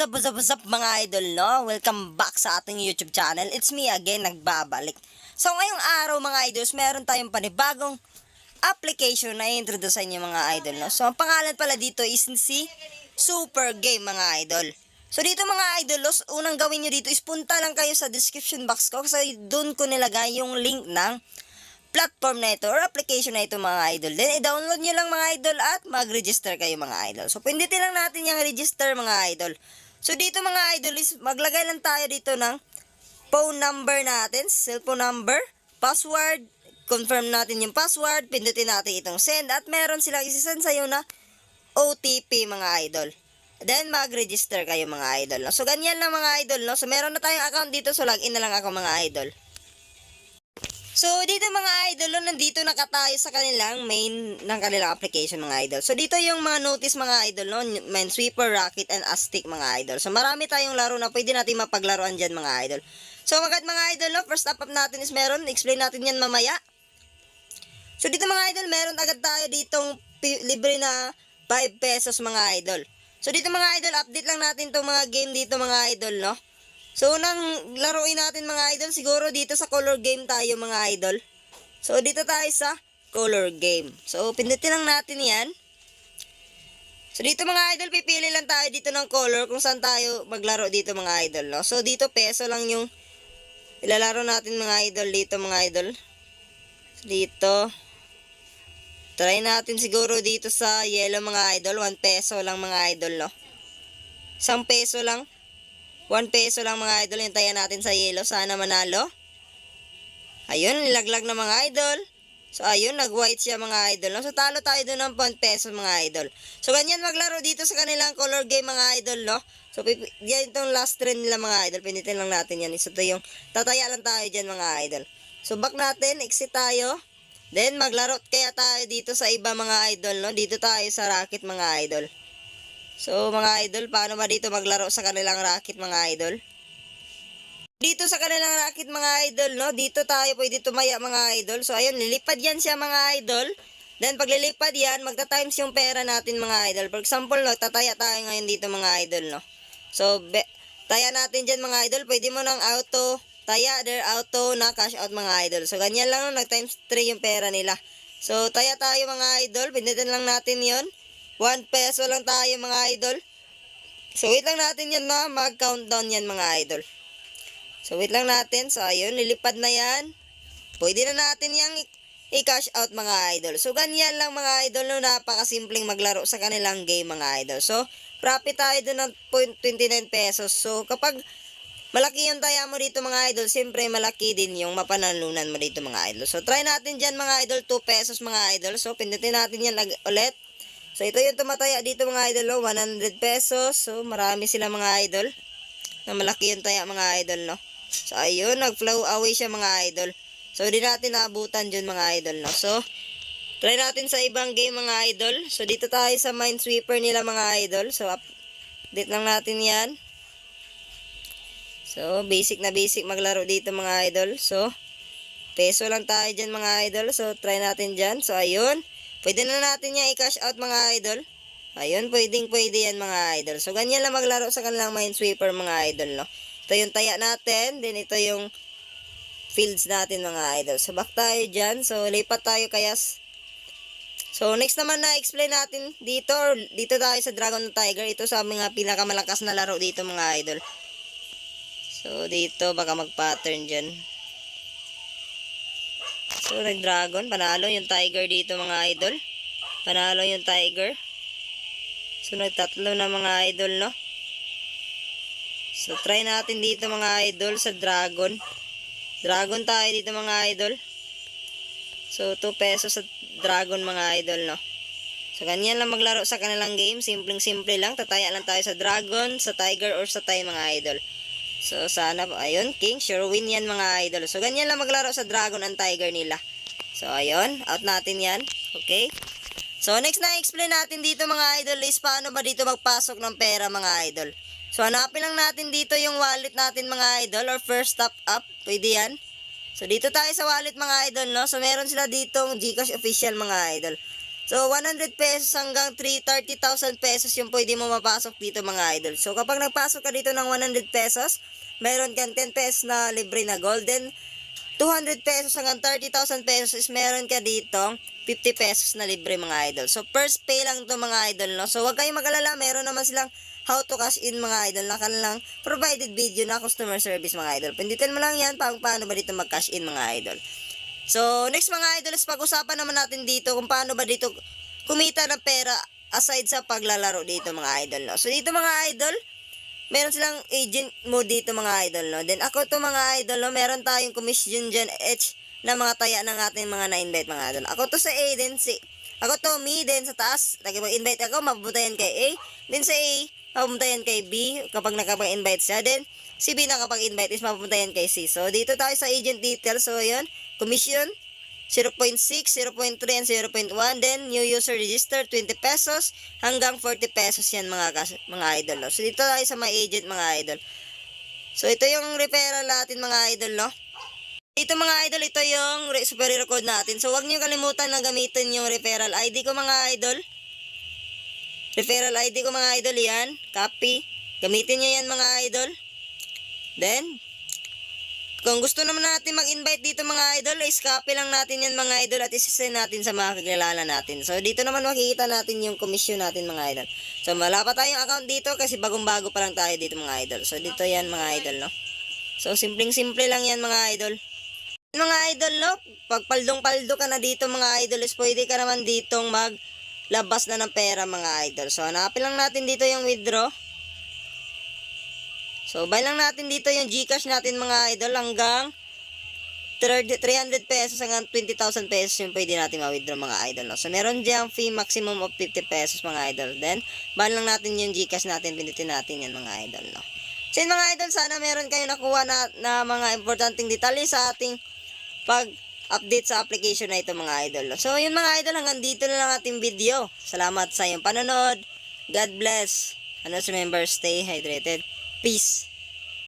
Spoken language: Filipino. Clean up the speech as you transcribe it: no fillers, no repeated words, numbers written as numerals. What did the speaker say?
What's up mga idol, no? Welcome back sa ating YouTube channel. It's me again, nagbabalik. So ngayong araw mga idols, meron tayong panibagong application na i-introduce sa inyo mga idol, no? So ang pangalan pala dito is si Super Game mga idol. So dito mga idolos, unang gawin nyo dito is punta lang kayo sa description box ko kasi doon ko nilagay yung link ng platform na ito or application na ito mga idol. Then i-download nyo lang mga idol at mag-register kayo mga idol. So pindutin lang natin yung register mga idol. So dito mga idol is maglagay lang tayo dito ng phone number natin, cellphone number, password, confirm natin yung password, pindutin natin itong send at meron silang isisend sa'yo na OTP mga idol. Then mag-register kayo mga idol. No? So ganyan lang mga idol. No? So meron na tayong account dito so login na lang ako mga idol. So, dito mga idol, nandito nakatayo sa kanilang main ng kanilang application mga idol. So, dito yung mga notice mga idol, no? Minesweeper, Rocket, and Aztec mga idol. So, marami tayong laro na pwede natin mapaglaruan dyan mga idol. So, agad mga idol, no? First up natin is meron. Explain natin yan mamaya. So, dito mga idol, meron agad tayo ditong libre na 5 pesos mga idol. So, dito mga idol, update lang natin itong mga game dito mga idol, no? So, unang laruin natin mga idol, siguro dito sa color game tayo mga idol. So, dito tayo sa color game. So, pindutin lang natin yan. So, dito mga idol, pipili lang tayo dito ng color kung saan tayo maglaro dito mga idol. No? So, dito peso lang yung ilalaro natin mga idol dito mga idol. Dito. Try natin siguro dito sa yellow mga idol. 1 peso lang mga idol. No? 1 peso lang. 1 peso lang mga idol, hintayin natin sa yellow, sana manalo. Ayun, nilaglag na mga idol. So ayun, nag-white siya mga idol. No? So talo tayo doon ng 1 peso mga idol. So ganyan maglaro dito sa kanilang color game mga idol, no? So yan itong last trend nila mga idol, pinitin lang natin yan. So ito yung, tataya lang tayo dyan mga idol. So back natin, exit tayo. Then maglaro kaya tayo dito sa iba mga idol, no? Dito tayo sa Rocket mga idol. So mga idol, paano ba dito maglaro sa kanilang Rocket mga idol? Dito sa kanilang Rocket mga idol, no? Dito tayo pwede tumaya mga idol. So ayun, lilipad yan siya mga idol. Then pag lilipad yan, magta-times yung pera natin mga idol. For example, no, tataya tayo ngayon dito mga idol, no? So taya natin dyan mga idol. Pwede mo ng auto, taya, there, auto, na cash out mga idol. So ganyan lang, no? Nag-times 3 yung pera nila. So taya tayo mga idol. Pindutin lang natin yon. 1 peso lang tayo mga idol. So wait lang natin yan na mag-countdown yan mga idol. So wait lang natin. So ayun, lilipad na yan. Pwede na natin yung i-cash out mga idol. So ganyan lang mga idol, no, napakasimpleng maglaro sa kanilang game mga idol. So profit tayo doon ng 0.29 pesos. So kapag malaki yung taya mo dito mga idol, siyempre malaki din yung mapanalunan mo dito mga idol. So try natin dyan mga idol, 2 pesos mga idol. So pindutin natin yan ulit. So, ito yung tumataya dito mga idol, no? 100 pesos. So, marami sila mga idol. Na malaki yung taya mga idol, no? So, ayun, nag-flow away siya mga idol. So, di natin naabutan dyan mga idol, no? So, try natin sa ibang game mga idol. So, dito tayo sa Minesweeper nila mga idol. So, update lang natin yan. So, basic na basic maglaro dito mga idol. So, peso lang tayo dyan mga idol. So, try natin dyan. So, ayun. Pwede na natin yan i-cash out mga idol. Ayun, pwede yan mga idol. So, ganyan lang maglaro sa kanilang Minesweeper mga idol, no? Ito yung taya natin. Then, ito yung fields natin mga idol. So, back tayo dyan. So, lipat tayo kaya. So, next naman na explain natin dito. Dito tayo sa Dragon Tiger. Ito sa mga pinakamalakas na laro dito mga idol. So, dito baka mag-pattern dyan. So, nag-dragon. Panalo yung tiger dito mga idol. Panalo yung tiger. So, nagtatlo na mga idol, no? So, try natin dito mga idol sa dragon. Dragon tayo dito mga idol. So, 2 pesos sa dragon mga idol, no? So, ganyan lang maglaro sa kanilang game. Simpleng-simple lang. Tataya lang tayo sa dragon, sa tiger, or sa tie mga idol. So, sana, ayun, king, sure win yan mga idol. So, ganyan lang maglaro sa dragon and tiger nila. So, ayun, out natin yan. Okay? So, next na explain natin dito mga idol is paano ba dito magpasok ng pera mga idol. So, hanapin lang natin dito yung wallet natin mga idol or first top up. Pwede yan. So, dito tayo sa wallet mga idol, no? So, meron sila ditong GCash official mga idol. So, 100 pesos hanggang 30,000 pesos yung pwede mo mapasok dito mga idol. So, kapag nagpasok ka dito ng 100 pesos, meron kang 10 pesos na libre na golden. 200 pesos hanggang 30,000 pesos is meron ka dito 50 pesos na libre mga idol. So, first pay lang to mga idol, no? So, huwag kayong mag-alala. Meron naman silang how to cash in mga idol na kanilang provided video na customer service mga idol. Pindutin mo lang yan paano ba dito mag-cash in mga idol. So, next mga idol is pag-usapan naman natin dito kung paano ba dito kumita ng pera aside sa paglalaro dito mga idol, no? So, dito mga idol, meron silang agent mo dito mga idol, no? Then, ako to mga idol, no? Meron tayong commission dyan na mga taya ng ating mga na-invite mga idol. Ako to sa A, then ako to me, then sa taas, nakipag-invite ako, mapupuntayan kay A. Then sa A, mapupuntayan kay B kapag nakapag-invite siya. Then, si B nakapag-invite is mapupuntayan kay C. So, dito tayo sa agent details. So, yun. Commission, 0.6, 0.3, and 0.1. Then, new user register, 20 pesos hanggang 40 pesos yan mga idol. No? So, dito tayo sa my agent mga idol. So, ito yung referral natin mga idol, no? Dito mga idol, ito yung superior code natin. So, huwag niyo kalimutan na gamitin yung referral ID ko mga idol. Referral ID ko mga idol, yan. Copy. Gamitin niyo yan mga idol. Then, kung gusto naman natin mag-invite dito mga idol, is copy lang natin yan mga idol at isasend natin sa mga kakilala natin. So, dito naman makikita natin yung commission natin mga idol. So, wala pa tayong account dito kasi bagong-bago pa lang tayo dito mga idol. So, dito yan mga idol, no? So, simpleng-simple lang yan mga idol. Mga idol, no? Pag paldong-paldo ka na dito mga idol, is pwede ka naman ditong maglabas na ng pera mga idol. So, hanapin lang natin dito yung withdraw. So, buy lang natin dito yung GCash natin mga idol hanggang 300 pesos hanggang 20,000 pesos yung pwede natin ma-withdraw mga idol. No? So, meron diyang fee maximum of 50 pesos mga idol. Then, buy lang natin yung GCash natin, pindutin natin yan mga idol. No? So, yun mga idol, sana meron kayo nakuha na mga importanteng detalye sa ating pag-update sa application na ito mga idol. No? So, yun mga idol, hanggang dito na lang ating video. Salamat sa iyong panonood. God bless. And also remember, stay hydrated. Peace.